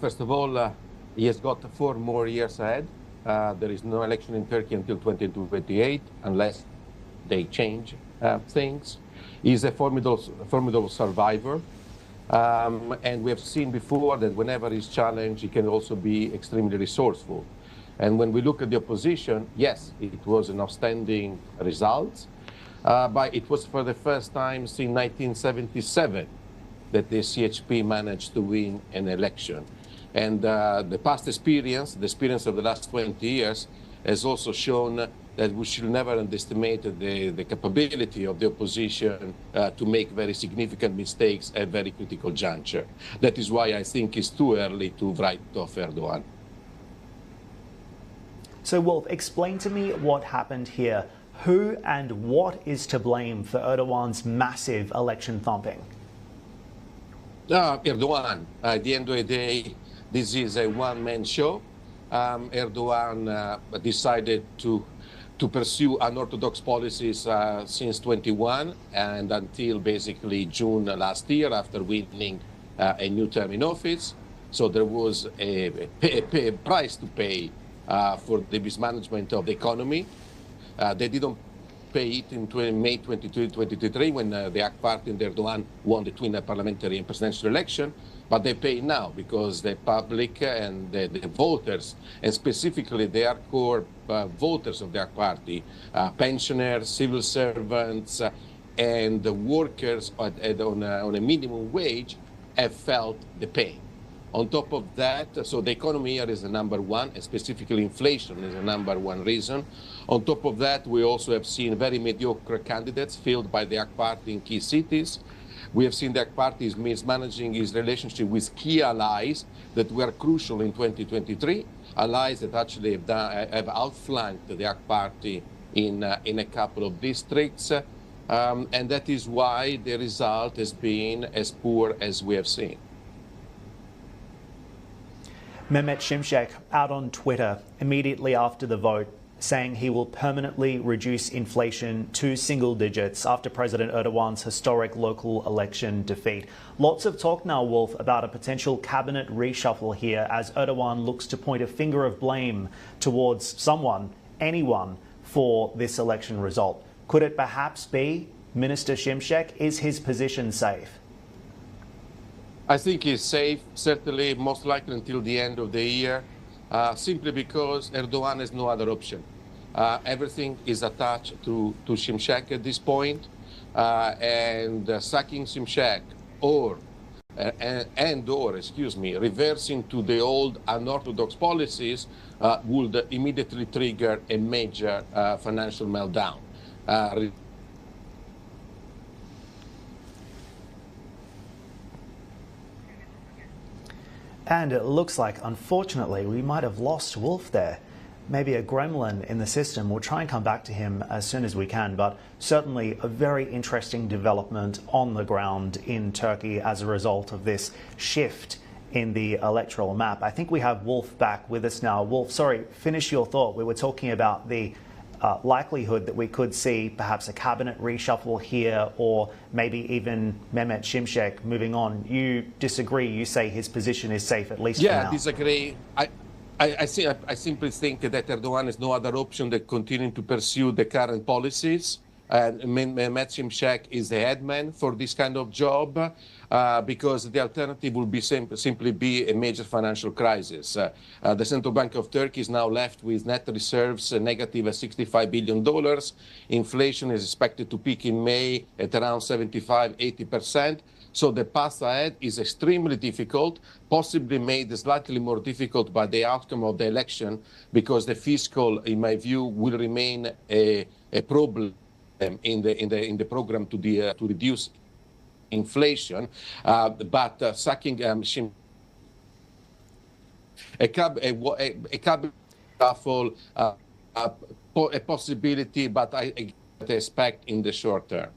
First of all, he has got 4 more years ahead. There is no election in Turkey until 2028, unless they change things. He's a formidable survivor. And we have seen before that whenever he's challenged, he can also be extremely resourceful. And when we look at the opposition, yes, it was an outstanding result, but it was for the first time since 1977 that the CHP managed to win an election. And the past experience, the experience of the last 20 years, has also shown that we should never underestimate the capability of the opposition to make very significant mistakes at very critical juncture. That is why I think it's too early to write off Erdogan. So, Wolf, explain to me what happened here. Who and what is to blame for Erdogan's massive election thumping? Erdogan. At the end of the day, this is a one-man show. Erdogan decided to pursue unorthodox policies since 21 and until basically June last year after winning a new term in office. So there was a price to pay for the mismanagement of the economy. They didn't pay it in May 2023 when the AK Party and Erdogan won the twin parliamentary and presidential election. But they pay now because the public and the voters, and specifically the hardcore voters of their party, pensioners, civil servants, and the workers on a minimum wage, have felt the pain. On top of that, so the economy here is the number one, and specifically inflation is the number one reason. On top of that, we also have seen very mediocre candidates fielded by the AK Party in key cities. We have seen the AK Party is mismanaging his relationship with key allies that were crucial in 2023, allies that actually have outflanked the AK Party in a couple of districts. And that is why the result has been as poor as we have seen. Mehmet Şimşek out on Twitter immediately after the vote, saying he will permanently reduce inflation to single digits after President Erdogan's historic local election defeat. Lots of talk now, Wolf, about a potential cabinet reshuffle here as Erdogan looks to point a finger of blame towards someone, anyone, for this election result. Could it perhaps be Minister Şimşek? Is his position safe? I think he's safe, certainly most likely until the end of the year. Simply because Erdogan has no other option. Everything is attached to Şimşek at this point, and sacking Şimşek or reversing to the old unorthodox policies would immediately trigger a major financial meltdown. And it looks like, unfortunately, we might have lost Wolf there. Maybe a gremlin in the system. We'll try and come back to him as soon as we can, but certainly a very interesting development on the ground in Turkey as a result of this shift in the electoral map. I think we have Wolf back with us now. Wolf, sorry, finish your thought. We were talking about the likelihood that we could see perhaps a cabinet reshuffle here, or maybe even Mehmet Şimşek moving on. You disagree. You say his position is safe, at least for now. Yeah, I disagree. I simply think that Erdogan has no other option than continuing to pursue the current policies. And Mehmet Şimşek is the headman for this kind of job because the alternative will be simply be a major financial crisis. The Central Bank of Turkey is now left with net reserves negative at $65 billion. Inflation is expected to peak in May at around 75–80%. So the path ahead is extremely difficult, possibly made slightly more difficult by the outcome of the election, because the fiscal, in my view, will remain a problem in the program to reduce inflation. But sacking a cabinet shuffle, a possibility, but I expect in the short term.